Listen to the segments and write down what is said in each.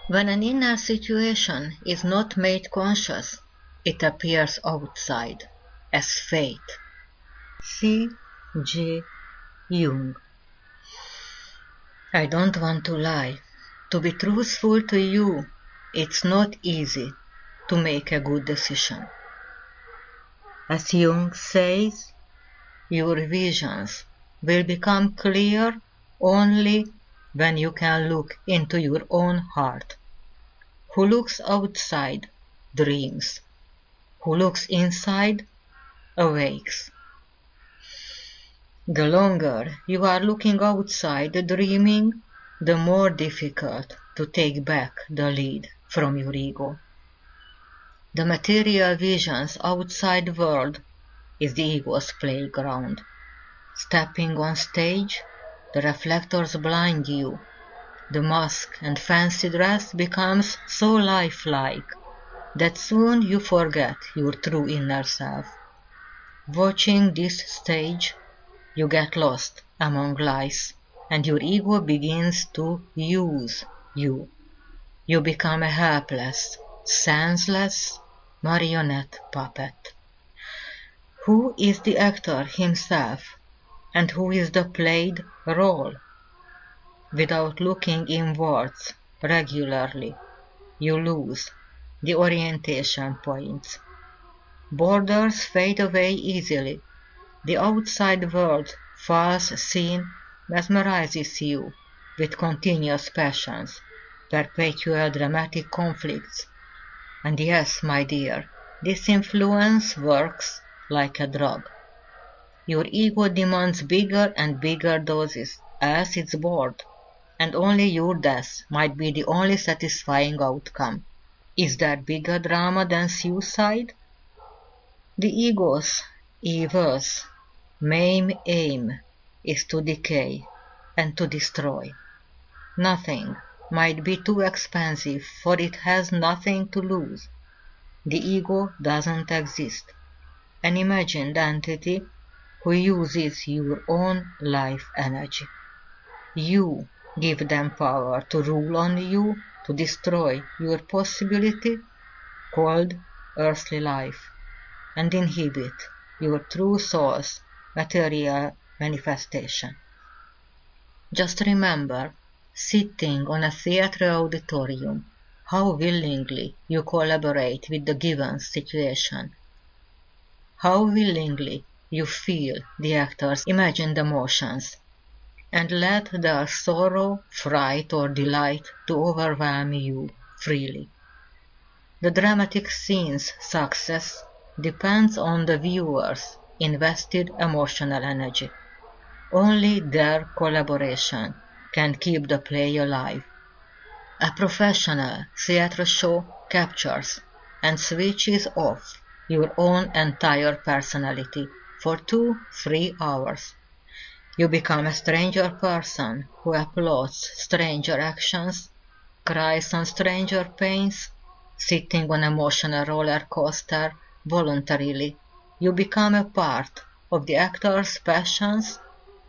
When an inner situation is not made conscious, it appears outside as fate. C.G.Jung. I don't want to lie. To be truthful to you, it's not easy to make a good decision. As Jung says, your visions will become clear only when you can look into your own heart. Who looks outside dreams. Who looks inside awakes. The longer you are looking outside dreaming, the more difficult to take back the lead from your ego. The material vision's outside world is the ego's playground. Stepping on stage, the reflectors blind you. The mask and fancy dress becomes so lifelike that soon you forget your true inner self. Watching this stage, you get lost among lies, and your ego begins to use you. You become a helpless, senseless marionette puppet. Who is the actor himself, and who is the played role? Without looking inwards regularly, you lose the orientation points. Borders fade away easily. The outside world, false scene, mesmerizes you with continuous passions, perpetual dramatic conflicts. And yes, my dear, this influence works like a drug. Your ego demands bigger and bigger doses, else it's bored, and only your death might be the only satisfying outcome. Is there bigger drama than suicide? The ego's evil's main aim is to decay and to destroy. Nothing might be too expensive, for it has nothing to lose. The ego doesn't exist. An imagined entity who uses your own life energy. You give them power to rule on you, to destroy your possibility, called earthly life, and inhibit your true soul's material manifestation. Just remember, sitting on a theatre auditorium, how willingly you collaborate with the given situation. How willingly you feel the actors' imagined emotions, and let their sorrow, fright, or delight to overwhelm you freely. The dramatic scene's success depends on the viewer's invested emotional energy. Only their collaboration can keep the play alive. A professional theatre show captures and switches off your own entire personality for 2-3 hours. You become a stranger person who applauds stranger actions, cries on stranger pains, sitting on an emotional roller coaster voluntarily. You become a part of the actor's passions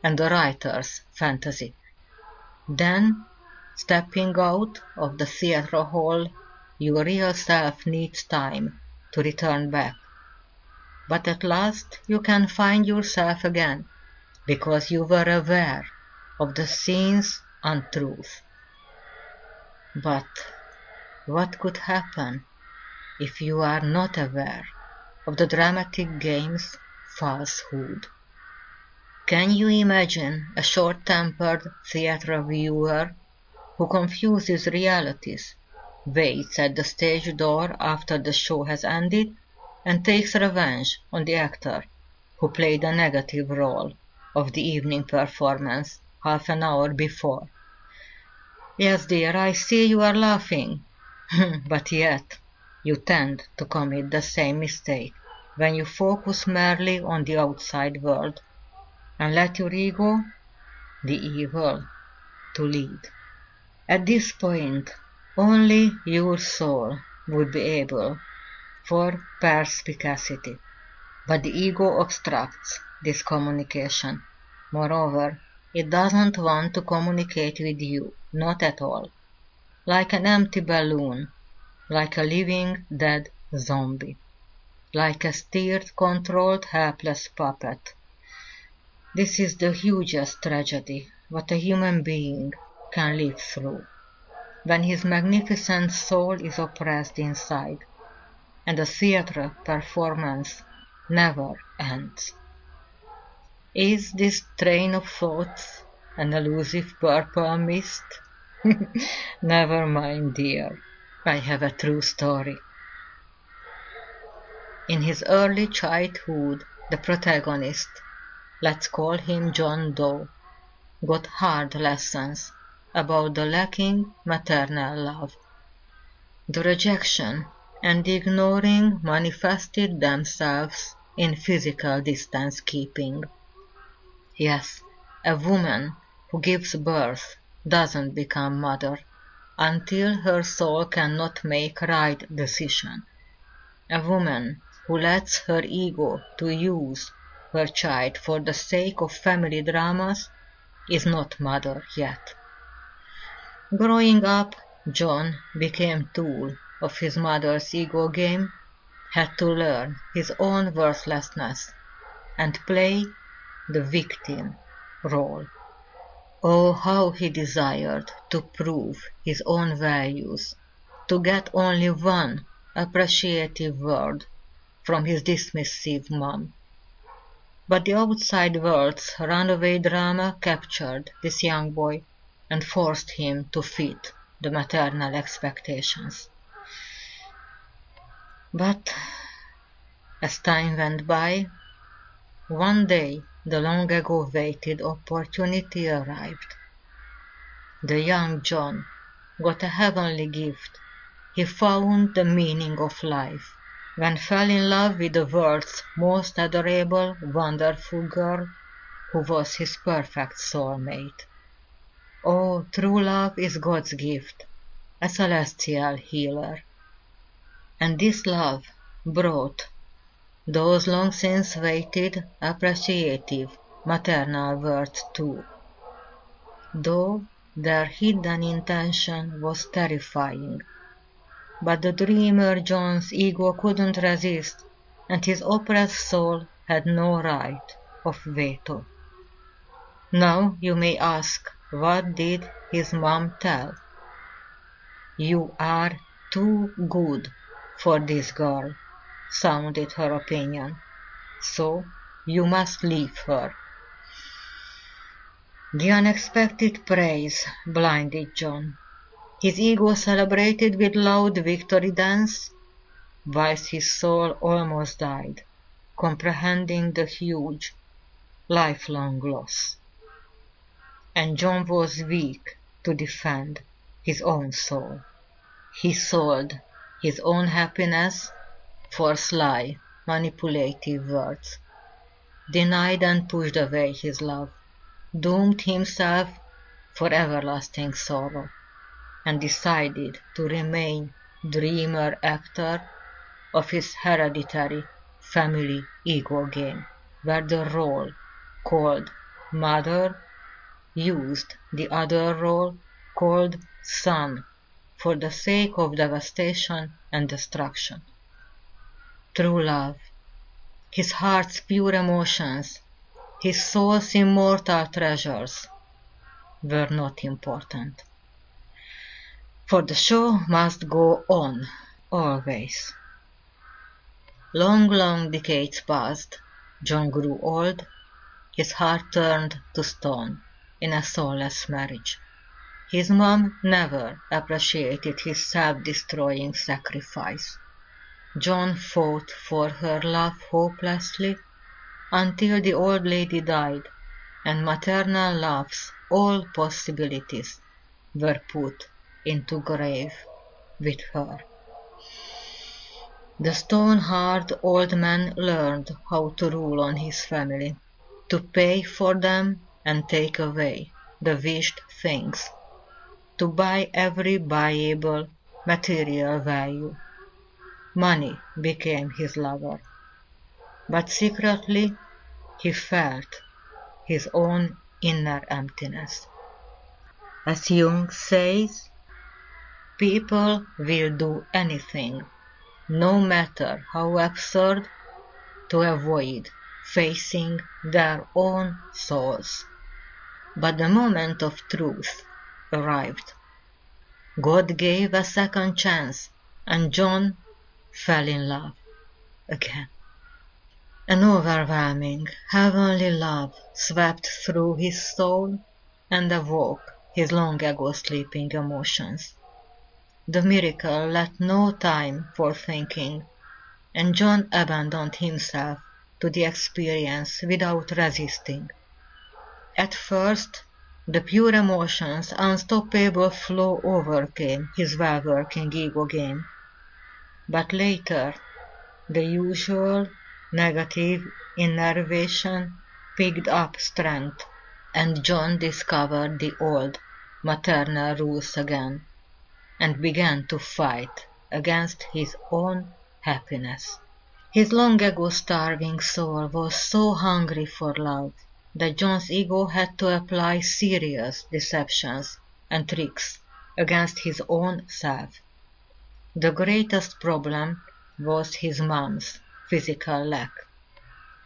and the writer's fantasy. Then, stepping out of the theatre hall, your real self needs time to return back. But at last you can find yourself again, because you were aware of the scene's untruth. But what could happen if you are not aware of the dramatic game's falsehood? Can you imagine a short-tempered theatre viewer who confuses realities, waits at the stage door after the show has ended, and takes revenge on the actor who played a negative role of the evening performance half an hour before? Yes, dear, I see you are laughing, but yet you tend to commit the same mistake when you focus merely on the outside world and let your ego, the evil, to lead. At this point, only your soul would be able for perspicacity, but the ego obstructs this communication. Moreover, it doesn't want to communicate with you, not at all. like an empty balloon, like a living dead zombie, like a steered, controlled, helpless puppet. This is the hugest tragedy what a human being can live through, when his magnificent soul is oppressed inside, and the theatre performance never ends. Is this train of thoughts an elusive purple mist? Never mind, dear, I have a true story. In his early childhood, the protagonist, let's call him John Doe, got hard lessons about the lacking maternal love. The rejection and the ignoring manifested themselves in physical distance keeping. Yes, a woman who gives birth doesn't become mother until her soul cannot make right decision. A woman who lets her ego to use her child for the sake of family dramas is not mother yet. Growing up, John became tool of his mother's ego game, had to learn his own worthlessness and play the victim role. Oh, how he desired to prove his own values, to get only one appreciative word from his dismissive mom. But the outside world's runaway drama captured this young boy and forced him to fit the maternal expectations. But as time went by, one day the long ago waited opportunity arrived. The young John got a heavenly gift. He found the meaning of life when fell in love with the world's most adorable, wonderful girl who was his perfect soulmate. Oh, true love is God's gift, a celestial healer. And this love brought those long since waited, appreciative, maternal words too. Though their hidden intention was terrifying. But the dreamer John's ego couldn't resist, and his oppressed soul had no right of veto. Now you may ask, what did his mom tell? You are too good for this girl, sounded her opinion, so you must leave her. The unexpected praise blinded John. His ego celebrated with loud victory dance, whilst his soul almost died, comprehending the huge, lifelong loss. And John was weak to defend his own soul. He sold his own happiness for sly, manipulative words, denied and pushed away his love, doomed himself for everlasting sorrow, and decided to remain dreamer actor of his hereditary family ego game, where the role called mother used the other role called son for the sake of devastation and destruction. True love, his heart's pure emotions, his soul's immortal treasures were not important. For the show must go on, always. Long, long decades passed. John grew old. His heart turned to stone in a soulless marriage. His mom never appreciated his self-destroying sacrifice. John fought for her love hopelessly until the old lady died and maternal love's all possibilities were put into grave with her. The stone-hard old man learned how to rule on his family, to pay for them and take away the wished things, to buy every buyable material value. Money became his lover, but secretly he felt his own inner emptiness. As Jung says, People will do anything, no matter how absurd, to avoid facing their own souls. But the moment of truth arrived. God gave a second chance, and John fell in love again. An overwhelming, heavenly love swept through his soul and awoke his long ago sleeping emotions. The miracle left no time for thinking, and John abandoned himself to the experience without resisting. At first, the pure emotions' unstoppable flow overcame his well-working ego game. But later, the usual negative innervation picked up strength, and John discovered the old maternal rules again, and began to fight against his own happiness. His long ago starving soul was so hungry for love that John's ego had to apply serious deceptions and tricks against his own self. The greatest problem was his mom's physical lack.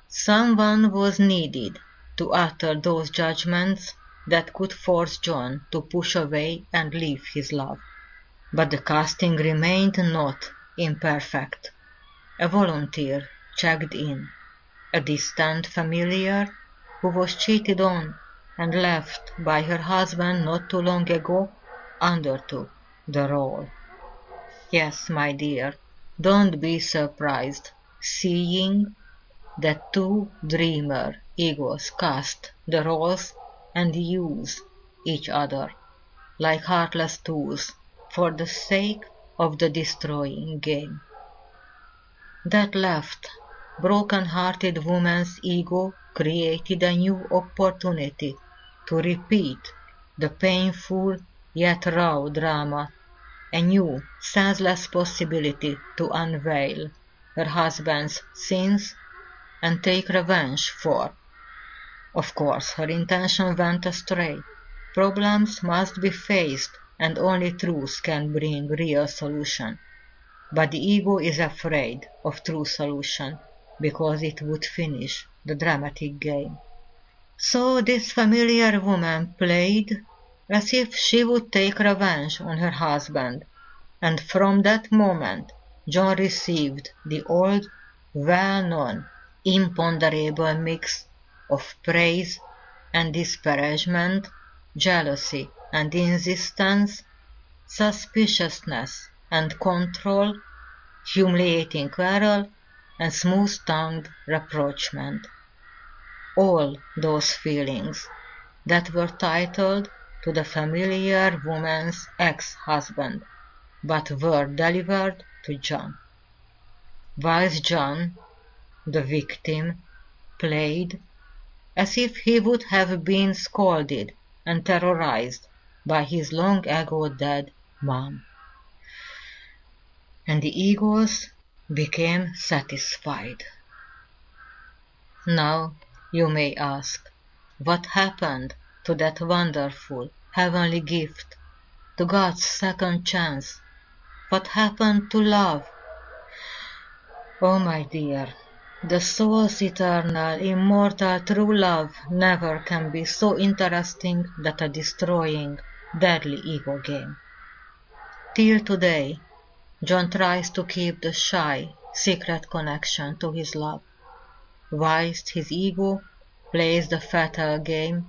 Someone was needed to utter those judgments that could force John to push away and leave his love. But the casting remained not imperfect. A volunteer checked in, a distant familiar who was cheated on and left by her husband not too long ago undertook the role. Yes, my dear, don't be surprised seeing that two dreamer egos cast the roles and use each other like heartless tools for the sake of the destroying game. That left, broken-hearted woman's ego created a new opportunity to repeat the painful yet raw drama, a new senseless possibility to unveil her husband's sins and take revenge for. Of course, her intention went astray. Problems must be faced, and only truth can bring real solution. But the ego is afraid of true solution, because it would finish the dramatic game. So this familiar woman played as if she would take revenge on her husband, and from that moment John received the old, well-known, imponderable mix of praise and disparagement, jealousy and insistence, suspiciousness and control, humiliating quarrel and smooth-tongued reproachment. All those feelings that were titled to the familiar woman's ex-husband, but were delivered to John. Whilst John, the victim, played as if he would have been scolded and terrorized by his long ago dead mom. And the egos became satisfied. Now you may ask, what happened to that wonderful heavenly gift, to God's second chance? What happened to love? Oh, my dear, the soul's eternal, immortal, true love never can be so interesting that a destroying, deadly ego game. Till today, John tries to keep the shy, secret connection to his love, whilst his ego plays the fatal game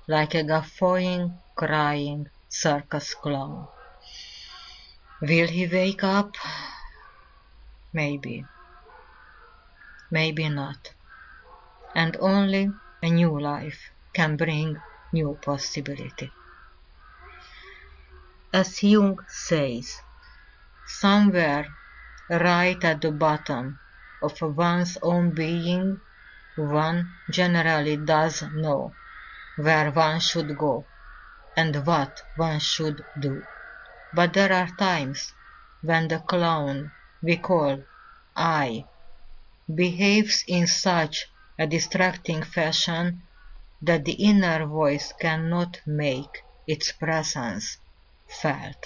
like a guffawing, crying circus clown. Will he wake up? Maybe. Maybe not. And only a new life can bring new possibility. As Jung says, somewhere right at the bottom of one's own being, one generally does know where one should go and what one should do. But there are times when the clown we call I behaves in such a distracting fashion that the inner voice cannot make its presence felt.